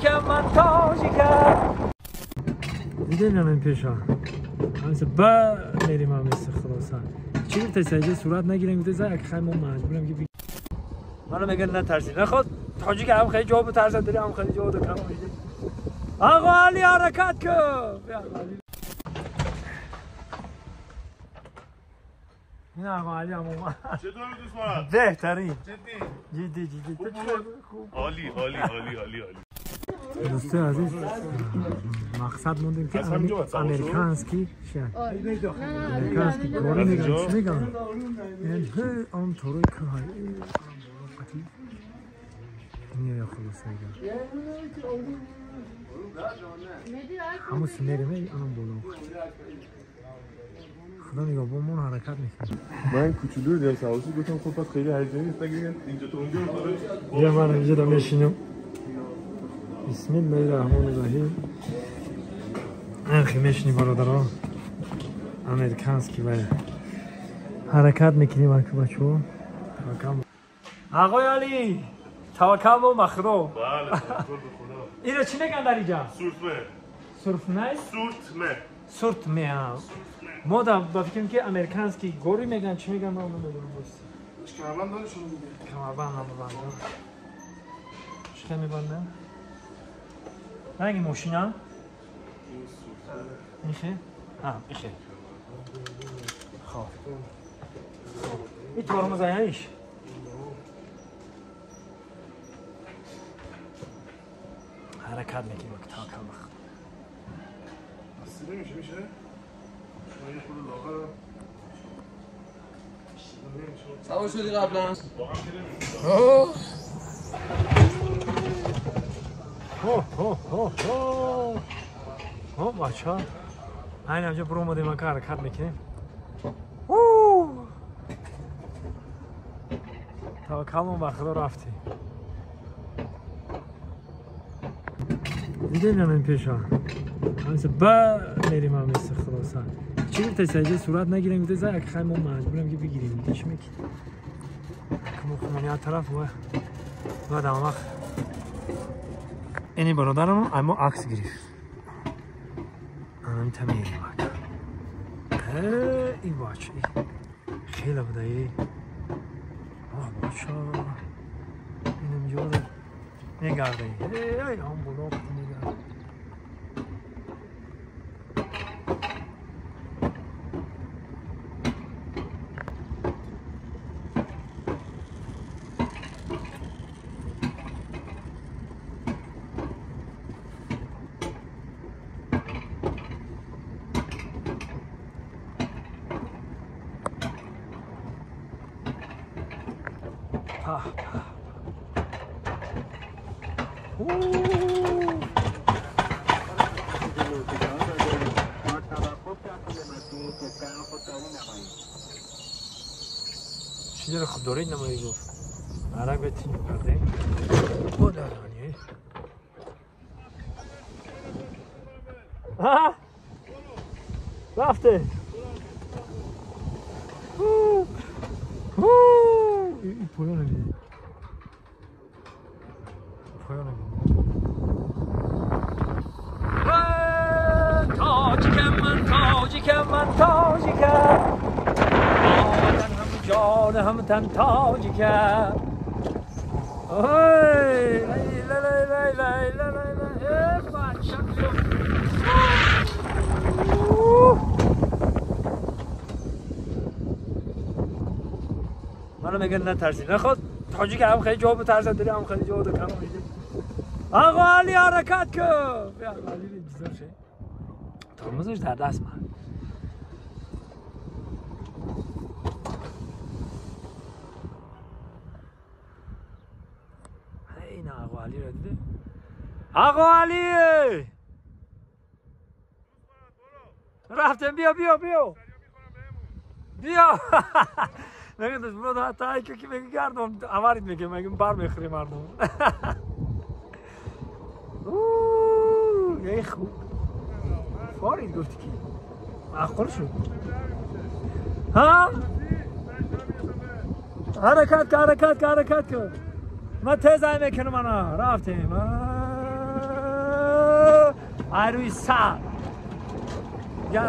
تاجیکم من تاجیکم دیدن من پیشا همسه با میریم هم است خلاصا چی گفته سایجه صورت نگیرم گفته زای اگه خیلی من مجبورم که منو میگن نه ترسی نخواد تاجیک هم خیلی جواب ترس داری هم خیلی جواب کم میده آقا علی حرکت کن این آقا علی هم اومد چطور دوست مراد؟ بهترین جدی؟ جدی عالی دوسته عزیز مقصد موندیم که امریکانسکی امریکانسکی کاری میگن چی میگن آن طوری که این یا خلاصه میگن همون سنری می آن بولو خدا نگاه با من حرکت میکنه من کوچولو دیدم سواسی گفتم خب پس خیلی هیجانی نیست اگه اینجا تو اونجا بیا من اینجا دارم میشینم بسم الله الرحمن الرحیم انخی میشنی برادرها امریکانسکی باید حرکت میکنیم که بچه آقای علی توکل و مخرو بله توکل به خدا اینو چی میگن در اینجا؟ سورتمه سورتمه؟ سورتمه سورتمه ها ما با فکرم که امریکانسکی گوری میگن چی میگن من نمیدونم بس کمربند دارشون میگه کمربند هم ببندم چی میبندم؟ رنگ ماشینا میشه؟ ها میشه خب این ترمز ایش حرکت میکنیم که تا کم بخ اصلی میشه من یه خود لاغرم سوا شدی قبلا؟ بچه ها این همجا برو اومده من که حرکت میکنیم توکلمون به خدا رفتیم دیدین همین پیشا همسه با میریم هم است خلاصا چی گفته سایجه صورت نگیرم گفته زای اگه خیلی ما مجبورم که بگیریم دیگه چی میکنیم که مخمانی ها طرف و دام وقت اینی برادرم اما عکس گرفت این تمیری بک این باچه خیلی بوده ای باچه اینم جور نگرده ای هم بلوک نگرده چی داره خود دارید نمایی گفت عرق به تیم کرده با دارانیه ها رفته این پایان نمیده پایان نمیده تاجیکم من تاجیکم جان هم تن تاجیکم اوی لا لا لا لا لا لا بچه منو میگن نه ترسی نخواد تاجیک هم خیلی جواب ترس داری هم خیلی جواب کم میده آقا علی حرکت کن بیا علی انتظار شه ترمزش در دست من این آقا علی رو دیده آقا علی رفتم بیا میگه دست برو حتی ای که میگه گردم اوارید میگه بر میخوری مردم یه خوب فارید گفتی که معقول شد ها حرکت کن من تیز های میکنم رفتیم روی سر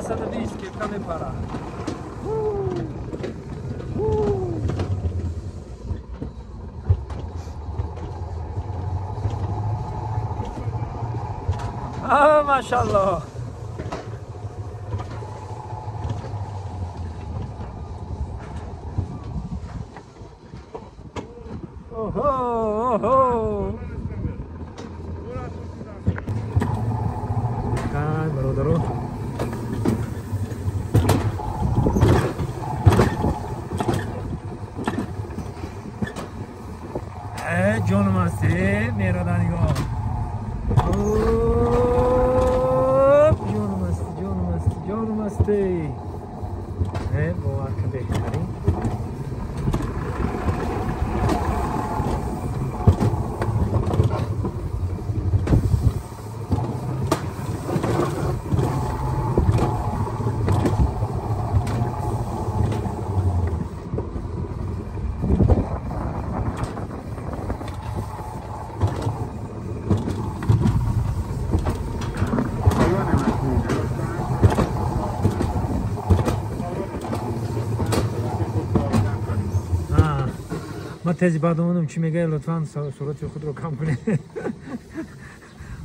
120 که کمی پره ماشاءالله اوه برادرو جانم هستی میرادنگاه جانم هستی باور که بهترین من تیزی بعد اومدم چی میگه لطفاً سرعت خود رو کم کنید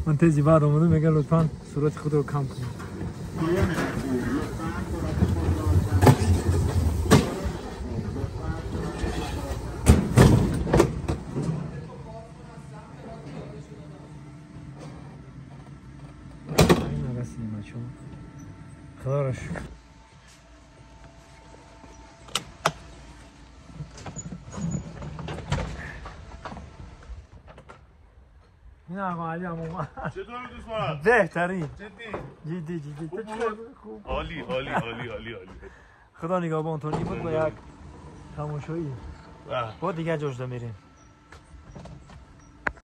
من تیزی بعد اومدم میگه لطفاً سرعت خود رو کم کنید این نگستیم بچه‌ها خدا را شکر این آقا علی هم اومد چطور دوست بهترین جدی جدی خوب عالی خدا نگهبانتون این بود با یک تماشایی با دیگه جوش میریم